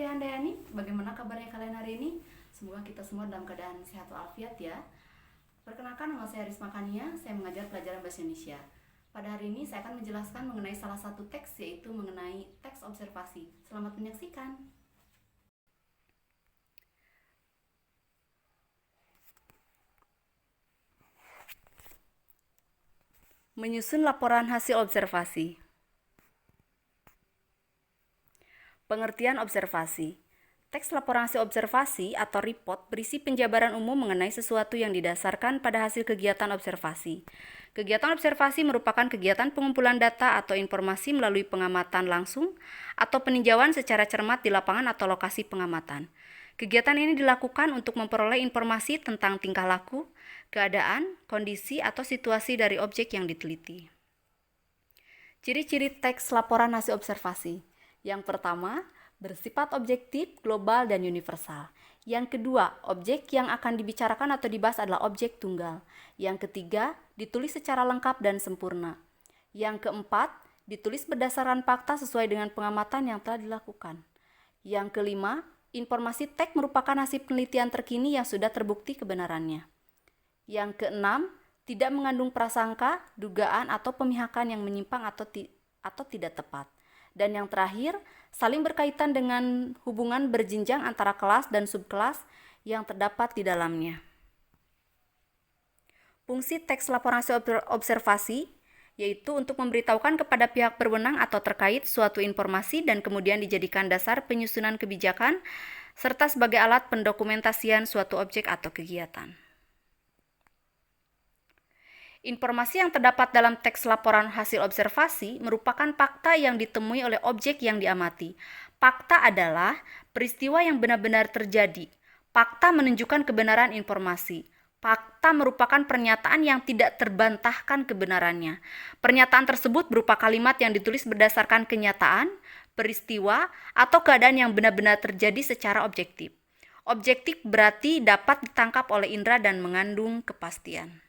Handayani, bagaimana kabarnya kalian hari ini? Semoga kita semua dalam keadaan sehat walafiat ya. Perkenalkan, nama saya Risma Kania, saya mengajar pelajaran Bahasa Indonesia. Pada hari ini saya akan menjelaskan mengenai salah satu teks, yaitu mengenai teks observasi. Selamat menyaksikan. Menyusun laporan hasil observasi. Pengertian observasi. Teks laporan hasil observasi atau report berisi penjabaran umum mengenai sesuatu yang didasarkan pada hasil kegiatan observasi. Kegiatan observasi merupakan kegiatan pengumpulan data atau informasi melalui pengamatan langsung atau peninjauan secara cermat di lapangan atau lokasi pengamatan. Kegiatan ini dilakukan untuk memperoleh informasi tentang tingkah laku, keadaan, kondisi, atau situasi dari objek yang diteliti. Ciri-ciri teks laporan hasil observasi. Yang pertama, bersifat objektif, global, dan universal. Yang kedua, objek yang akan dibicarakan atau dibahas adalah objek tunggal. Yang ketiga, ditulis secara lengkap dan sempurna. Yang keempat, ditulis berdasarkan fakta sesuai dengan pengamatan yang telah dilakukan. Yang kelima, informasi teks merupakan hasil penelitian terkini yang sudah terbukti kebenarannya. Yang keenam, tidak mengandung prasangka, dugaan, atau pemihakan yang menyimpang atau tidak tepat. Dan yang terakhir, saling berkaitan dengan hubungan berjenjang antara kelas dan subkelas yang terdapat di dalamnya. Fungsi teks laporan hasil observasi yaitu untuk memberitahukan kepada pihak berwenang atau terkait suatu informasi dan kemudian dijadikan dasar penyusunan kebijakan serta sebagai alat pendokumentasian suatu objek atau kegiatan. Informasi yang terdapat dalam teks laporan hasil observasi merupakan fakta yang ditemui oleh objek yang diamati. Fakta adalah peristiwa yang benar-benar terjadi. Fakta menunjukkan kebenaran informasi. Fakta merupakan pernyataan yang tidak terbantahkan kebenarannya. Pernyataan tersebut berupa kalimat yang ditulis berdasarkan kenyataan, peristiwa, atau keadaan yang benar-benar terjadi secara objektif. Objektif berarti dapat ditangkap oleh indera dan mengandung kepastian.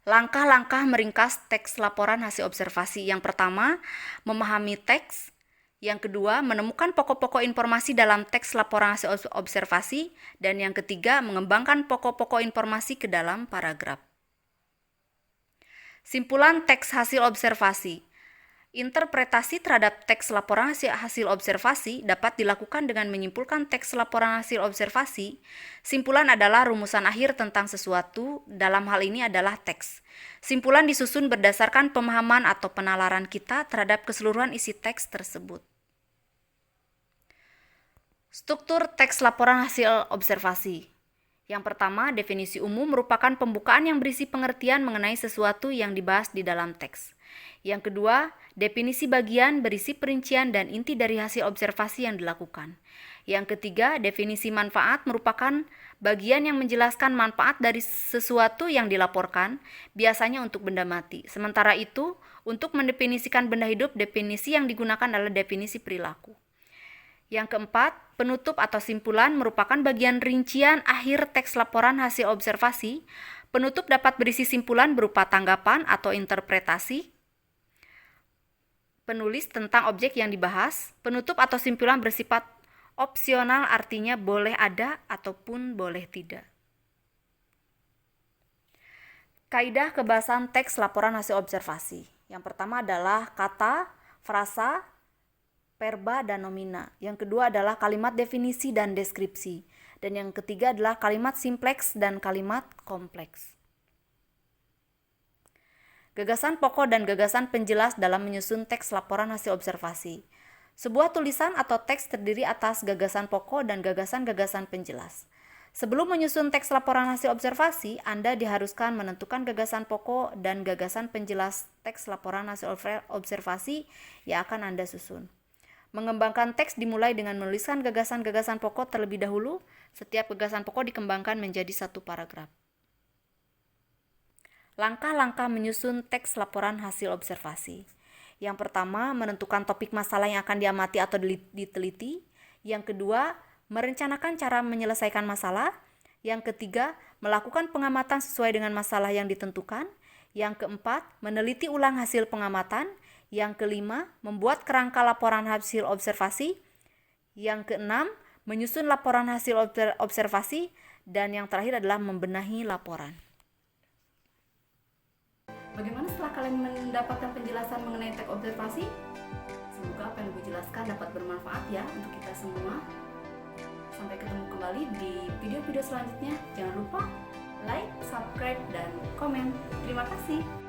Langkah-langkah meringkas teks laporan hasil observasi. Yang pertama, memahami teks. Yang kedua, menemukan pokok-pokok informasi dalam teks laporan hasil observasi. Dan yang ketiga, mengembangkan pokok-pokok informasi ke dalam paragraf. Simpulan teks hasil observasi. Interpretasi terhadap teks laporan hasil observasi dapat dilakukan dengan menyimpulkan teks laporan hasil observasi. Simpulan adalah rumusan akhir tentang sesuatu, dalam hal ini adalah teks. Simpulan disusun berdasarkan pemahaman atau penalaran kita terhadap keseluruhan isi teks tersebut. Struktur teks laporan hasil observasi. Yang pertama, definisi umum merupakan pembukaan yang berisi pengertian mengenai sesuatu yang dibahas di dalam teks. Yang kedua, definisi bagian berisi perincian dan inti dari hasil observasi yang dilakukan. Yang ketiga, definisi manfaat merupakan bagian yang menjelaskan manfaat dari sesuatu yang dilaporkan, biasanya untuk benda mati. Sementara itu, untuk mendefinisikan benda hidup, definisi yang digunakan adalah definisi perilaku. Yang keempat, penutup atau simpulan merupakan bagian rincian akhir teks laporan hasil observasi. Penutup dapat berisi simpulan berupa tanggapan atau interpretasi penulis tentang objek yang dibahas. Penutup atau simpulan bersifat opsional, artinya boleh ada ataupun boleh tidak. Kaidah kebahasan teks laporan hasil observasi. Yang pertama adalah kata, frasa, verba, dan nomina. Yang kedua adalah kalimat definisi dan deskripsi. Dan yang ketiga adalah kalimat simpleks dan kalimat kompleks. Gagasan pokok dan gagasan penjelas dalam menyusun teks laporan hasil observasi. Sebuah tulisan atau teks terdiri atas gagasan pokok dan gagasan-gagasan penjelas. Sebelum menyusun teks laporan hasil observasi, Anda diharuskan menentukan gagasan pokok dan gagasan penjelas teks laporan hasil observasi yang akan Anda susun. Mengembangkan teks dimulai dengan menuliskan gagasan-gagasan pokok terlebih dahulu. Setiap gagasan pokok dikembangkan menjadi satu paragraf. Langkah-langkah menyusun teks laporan hasil observasi. Yang pertama, menentukan topik masalah yang akan diamati atau diteliti. Yang kedua, merencanakan cara menyelesaikan masalah. Yang ketiga, melakukan pengamatan sesuai dengan masalah yang ditentukan. Yang keempat, meneliti ulang hasil pengamatan. Yang kelima, membuat kerangka laporan hasil observasi. Yang keenam, menyusun laporan hasil observasi. Dan yang terakhir adalah membenahi laporan. Bagaimana setelah kalian mendapatkan penjelasan mengenai teks observasi? Semoga apa yang Ibu jelaskan dapat bermanfaat ya untuk kita semua. Sampai ketemu kembali di video-video selanjutnya. Jangan lupa like, subscribe, dan komen. Terima kasih.